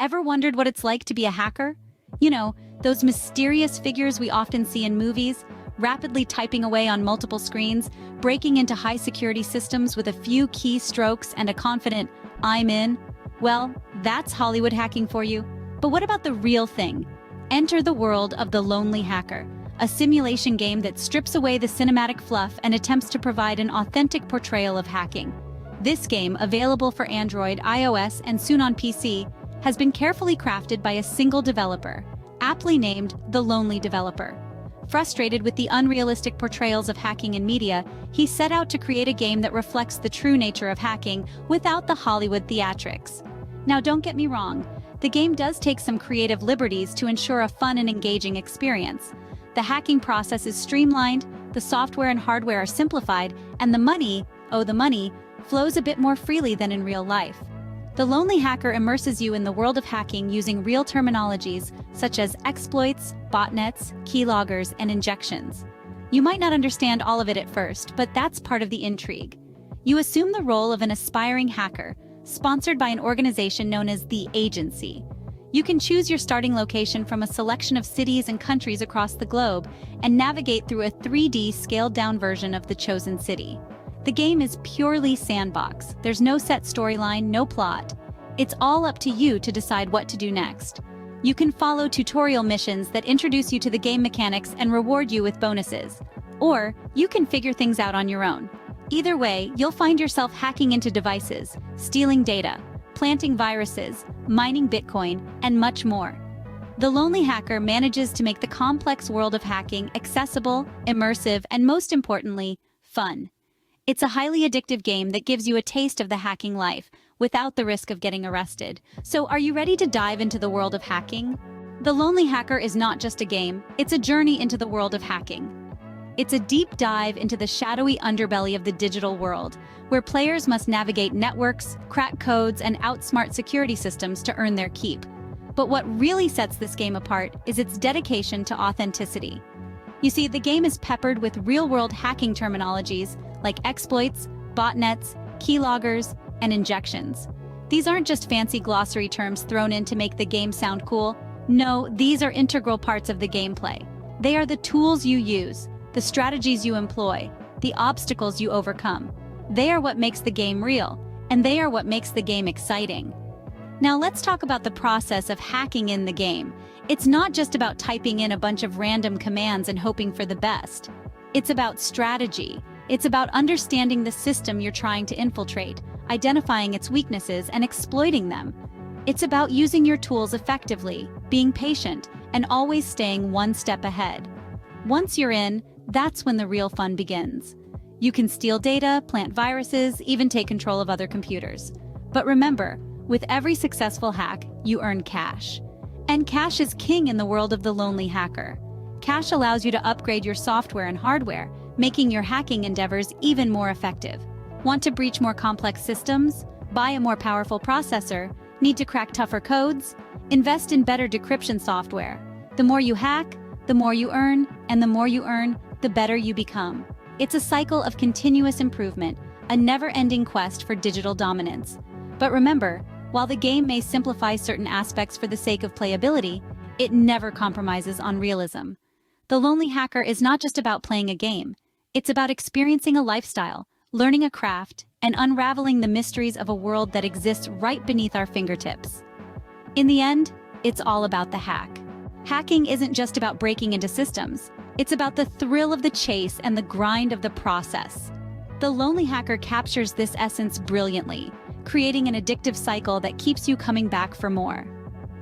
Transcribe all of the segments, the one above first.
Ever wondered what it's like to be a hacker? You know, those mysterious figures we often see in movies, rapidly typing away on multiple screens, breaking into high-security systems with a few key strokes and a confident, "I'm in." Well, that's Hollywood hacking for you. But what about the real thing? Enter the world of The Lonely Hacker, a simulation game that strips away the cinematic fluff and attempts to provide an authentic portrayal of hacking. This game, available for Android, iOS, and soon on PC, has been carefully crafted by a single developer, aptly named The Lonely Developer. Frustrated with the unrealistic portrayals of hacking in media, he set out to create a game that reflects the true nature of hacking without the Hollywood theatrics. Now, don't get me wrong, the game does take some creative liberties to ensure a fun and engaging experience. The hacking process is streamlined, the software and hardware are simplified, and the money, flows a bit more freely than in real life. The Lonely Hacker immerses you in the world of hacking using real terminologies such as exploits, botnets, keyloggers, and injections. You might not understand all of it at first, but that's part of the intrigue. You assume the role of an aspiring hacker, sponsored by an organization known as the Agency. You can choose your starting location from a selection of cities and countries across the globe and navigate through a 3D scaled-down version of the chosen city. The game is purely sandbox. There's no set storyline, no plot. It's all up to you to decide what to do next. You can follow tutorial missions that introduce you to the game mechanics and reward you with bonuses. Or you can figure things out on your own. Either way, you'll find yourself hacking into devices, stealing data, planting viruses, mining Bitcoin, and much more. The Lonely Hacker manages to make the complex world of hacking accessible, immersive, and most importantly, fun. It's a highly addictive game that gives you a taste of the hacking life without the risk of getting arrested. So are you ready to dive into the world of hacking? The Lonely Hacker is not just a game, it's a journey into the world of hacking. It's a deep dive into the shadowy underbelly of the digital world, where players must navigate networks, crack codes, and outsmart security systems to earn their keep. But what really sets this game apart is its dedication to authenticity. You see, the game is peppered with real-world hacking terminologies like exploits, botnets, keyloggers, and injections. These aren't just fancy glossary terms thrown in to make the game sound cool. No, these are integral parts of the gameplay. They are the tools you use, the strategies you employ, the obstacles you overcome. They are what makes the game real, and they are what makes the game exciting. Now let's talk about the process of hacking in the game. It's not just about typing in a bunch of random commands and hoping for the best. It's about strategy. It's about understanding the system you're trying to infiltrate, identifying its weaknesses, and exploiting them. It's about using your tools effectively, being patient, and always staying one step ahead. Once you're in, that's when the real fun begins. You can steal data, plant viruses, even take control of other computers. But remember, with every successful hack, you earn cash. And cash is king in the world of the Lonely Hacker. Cash allows you to upgrade your software and hardware, making your hacking endeavors even more effective. Want to breach more complex systems? Buy a more powerful processor? Need to crack tougher codes? Invest in better decryption software. The more you hack, the more you earn, and the more you earn, the better you become. It's a cycle of continuous improvement, a never-ending quest for digital dominance. But remember, while the game may simplify certain aspects for the sake of playability, it never compromises on realism. The Lonely Hacker is not just about playing a game. It's about experiencing a lifestyle, learning a craft, and unraveling the mysteries of a world that exists right beneath our fingertips. In the end, it's all about the hack. Hacking isn't just about breaking into systems. It's about the thrill of the chase and the grind of the process. The Lonely Hacker captures this essence brilliantly, creating an addictive cycle that keeps you coming back for more.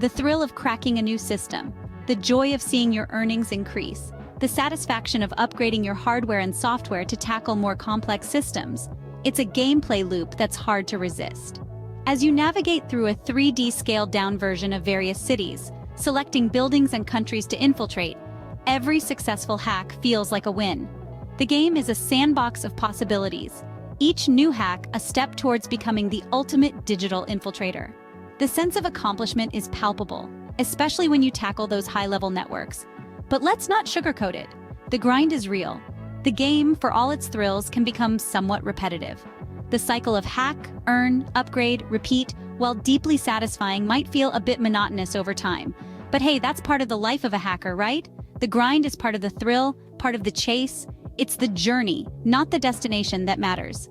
The thrill of cracking a new system, the joy of seeing your earnings increase, the satisfaction of upgrading your hardware and software to tackle more complex systems. It's a gameplay loop that's hard to resist. As you navigate through a 3D scaled-down version of various cities, selecting buildings and countries to infiltrate, every successful hack feels like a win. The game is a sandbox of possibilities, each new hack a step towards becoming the ultimate digital infiltrator. The sense of accomplishment is palpable, especially when you tackle those high-level networks. But let's not sugarcoat it. The grind is real. The game, for all its thrills, can become somewhat repetitive. The cycle of hack, earn, upgrade, repeat while deeply satisfying, might feel a bit monotonous over time. But hey, that's part of the life of a hacker, right? The grind is part of the thrill, part of the chase. It's the journey, not the destination, that matters.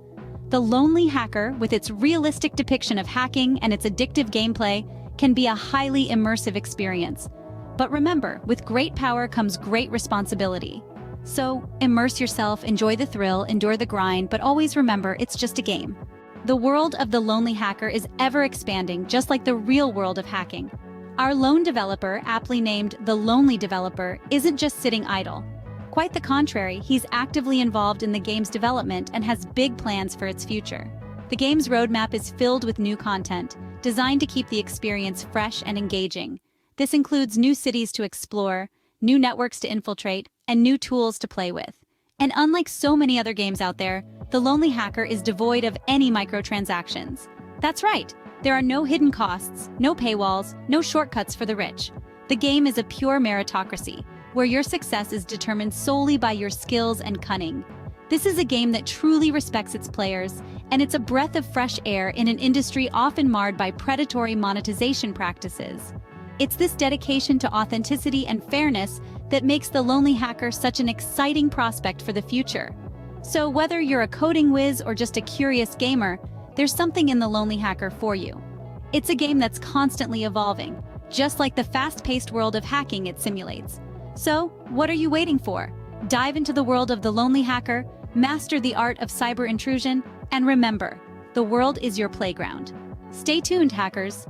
The Lonely Hacker, with its realistic depiction of hacking and its addictive gameplay, can be a highly immersive experience. But remember, with great power comes great responsibility. So, immerse yourself, enjoy the thrill, endure the grind, but always remember, it's just a game. The world of the Lonely Hacker is ever expanding, just like the real world of hacking. Our lone developer, aptly named the Lonely Developer, isn't just sitting idle. Quite the contrary, he's actively involved in the game's development and has big plans for its future. The game's roadmap is filled with new content, designed to keep the experience fresh and engaging. This includes new cities to explore, new networks to infiltrate, and new tools to play with. And unlike so many other games out there, The Lonely Hacker is devoid of any microtransactions. That's right, there are no hidden costs, no paywalls, no shortcuts for the rich. The game is a pure meritocracy, where your success is determined solely by your skills and cunning. This is a game that truly respects its players, and it's a breath of fresh air in an industry often marred by predatory monetization practices. It's this dedication to authenticity and fairness that makes The Lonely Hacker such an exciting prospect for the future. So whether you're a coding whiz or just a curious gamer, there's something in The Lonely Hacker for you. It's a game that's constantly evolving, just like the fast-paced world of hacking it simulates. So, what are you waiting for? Dive into the world of The Lonely Hacker, master the art of cyber intrusion, and remember, the world is your playground. Stay tuned, hackers.